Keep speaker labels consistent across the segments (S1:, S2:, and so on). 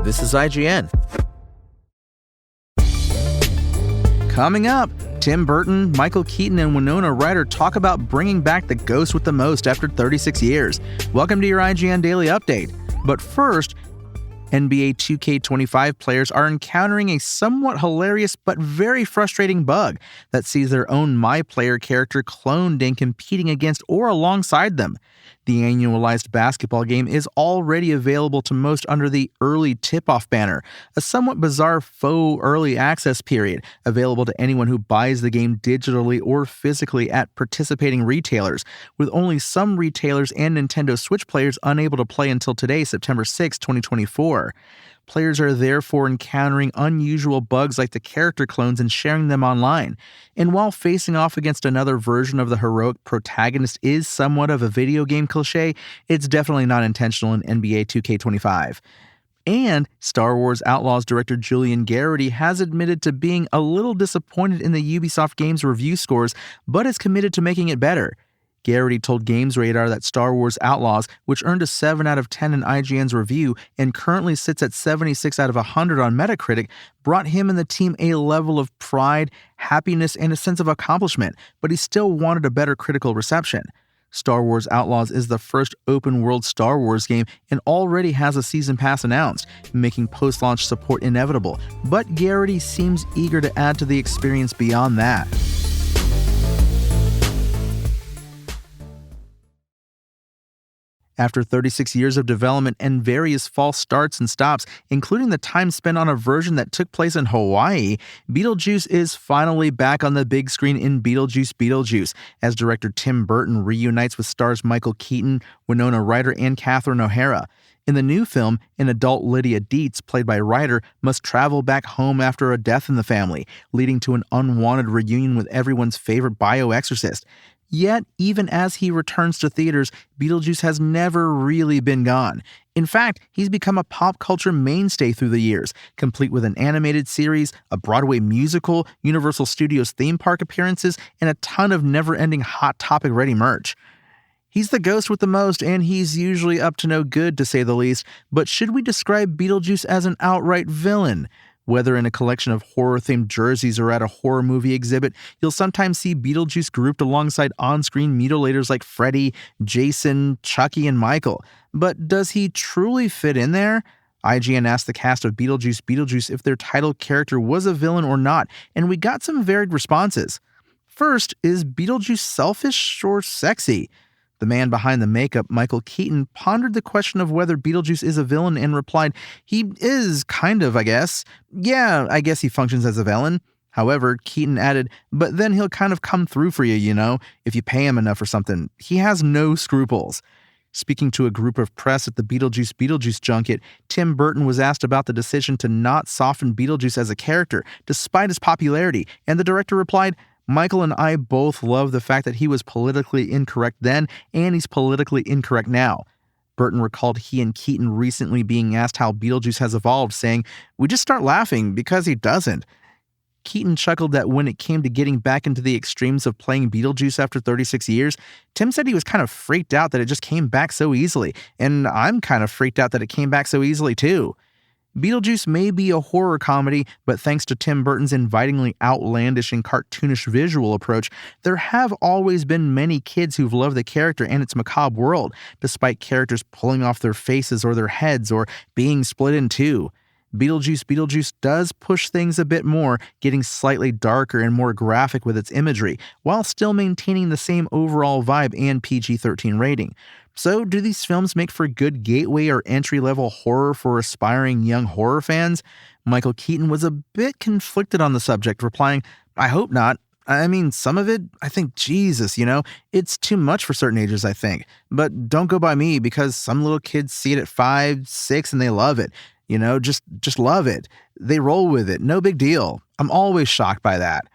S1: This is IGN. Coming up, Tim Burton, Michael Keaton, and Winona Ryder talk about bringing back the ghost with the most after 36 years. Welcome to your IGN Daily Update. But first, NBA 2K25 players are encountering a somewhat hilarious but very frustrating bug that sees their own MyPlayer character cloned and competing against or alongside them. The annualized basketball game is already available to most under the early tip-off banner, a somewhat bizarre faux early access period available to anyone who buys the game digitally or physically at participating retailers, with only some retailers and Nintendo Switch players unable to play until today, September 6, 2024. Players are therefore encountering unusual bugs like the character clones and sharing them online. And while facing off against another version of the heroic protagonist is somewhat of a video game cliche, it's definitely not intentional in NBA 2K25. And Star Wars Outlaws director Julian Garrity has admitted to being a little disappointed in the Ubisoft game's review scores, but is committed to making it better. Garrity told GamesRadar that Star Wars Outlaws, which earned a 7 out of 10 in IGN's review and currently sits at 76 out of 100 on Metacritic, brought him and the team a level of pride, happiness, and a sense of accomplishment, but he still wanted a better critical reception. Star Wars Outlaws is the first open-world Star Wars game and already has a season pass announced, making post-launch support inevitable, but Garrity seems eager to add to the experience beyond that. After 36 years of development and various false starts and stops, including the time spent on a version that took place in Hawaii, Beetlejuice is finally back on the big screen in Beetlejuice, as director Tim Burton reunites with stars Michael Keaton, Winona Ryder, and Catherine O'Hara. In the new film, an adult Lydia Dietz, played by Ryder, must travel back home after a death in the family, leading to an unwanted reunion with everyone's favorite bioexorcist. Yet, even as he returns to theaters, Beetlejuice has never really been gone. In fact, he's become a pop culture mainstay through the years, complete with an animated series, a Broadway musical, Universal Studios theme park appearances, and a ton of never-ending Hot Topic-ready merch. He's the ghost with the most, and he's usually up to no good, to say the least, but should we describe Beetlejuice as an outright villain? Whether in a collection of horror-themed jerseys or at a horror movie exhibit, you'll sometimes see Beetlejuice grouped alongside on-screen mutilators like Freddy, Jason, Chucky, and Michael. But does he truly fit in there? IGN asked the cast of Beetlejuice if their title character was a villain or not, and we got some varied responses. First, is Beetlejuice selfish or sexy? The man behind the makeup, Michael Keaton, pondered the question of whether Beetlejuice is a villain and replied, "He is, kind of, I guess. Yeah, I guess he functions as a villain." However, Keaton added, "But then he'll kind of come through for you, you know, if you pay him enough or something. He has no scruples." Speaking to a group of press at the Beetlejuice junket, Tim Burton was asked about the decision to not soften Beetlejuice as a character, despite his popularity, and the director replied, "Michael and I both love the fact that he was politically incorrect then, and he's politically incorrect now." Burton recalled he and Keaton recently being asked how Beetlejuice has evolved, saying, "We just start laughing because he doesn't." Keaton chuckled that when it came to getting back into the extremes of playing Beetlejuice after 36 years, Tim said he was kind of freaked out that it just came back so easily, and I'm kind of freaked out that it came back so easily too. Beetlejuice may be a horror comedy, but thanks to Tim Burton's invitingly outlandish and cartoonish visual approach, there have always been many kids who've loved the character and its macabre world, despite characters pulling off their faces or their heads or being split in two. Beetlejuice does push things a bit more, getting slightly darker and more graphic with its imagery, while still maintaining the same overall vibe and PG-13 rating. So, do these films make for good gateway or entry-level horror for aspiring young horror fans? Michael Keaton was a bit conflicted on the subject, replying, "I hope not. I mean, some of it, I think, Jesus, it's too much for certain ages, I think. But don't go by me, because some little kids see it at 5, 6, and they love it. Just love it. They roll with it. No big deal. I'm always shocked by that."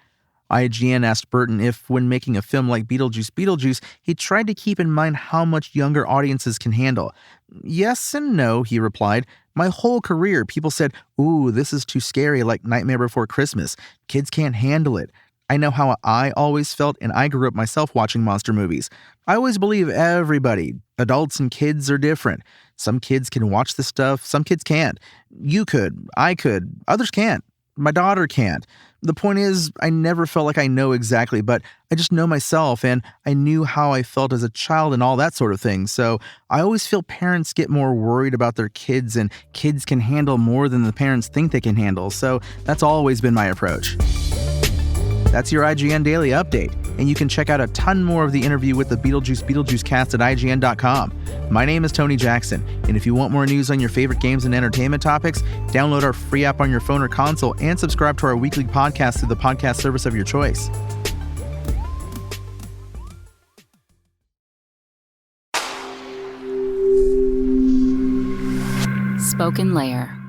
S1: IGN asked Burton if, when making a film like Beetlejuice, he tried to keep in mind how much younger audiences can handle. "Yes and no," he replied. "My whole career, people said, 'Ooh, this is too scary, like Nightmare Before Christmas. Kids can't handle it.' I know how I always felt, and I grew up myself watching monster movies. I always believe everybody, adults and kids, are different. Some kids can watch this stuff, some kids can't. You could, I could, others can't. My daughter can't. The point is, I never felt like I know exactly, but I just know myself, and I knew how I felt as a child and all that sort of thing. So I always feel parents get more worried about their kids, and kids can handle more than the parents think they can handle. So that's always been my approach. That's your IGN Daily Update, and you can check out a ton more of the interview with the Beetlejuice cast at IGN.com. My name is Tony Jackson, and if you want more news on your favorite games and entertainment topics, download our free app on your phone or console and subscribe to our weekly podcast through the podcast service of your choice.
S2: Spoken Layer.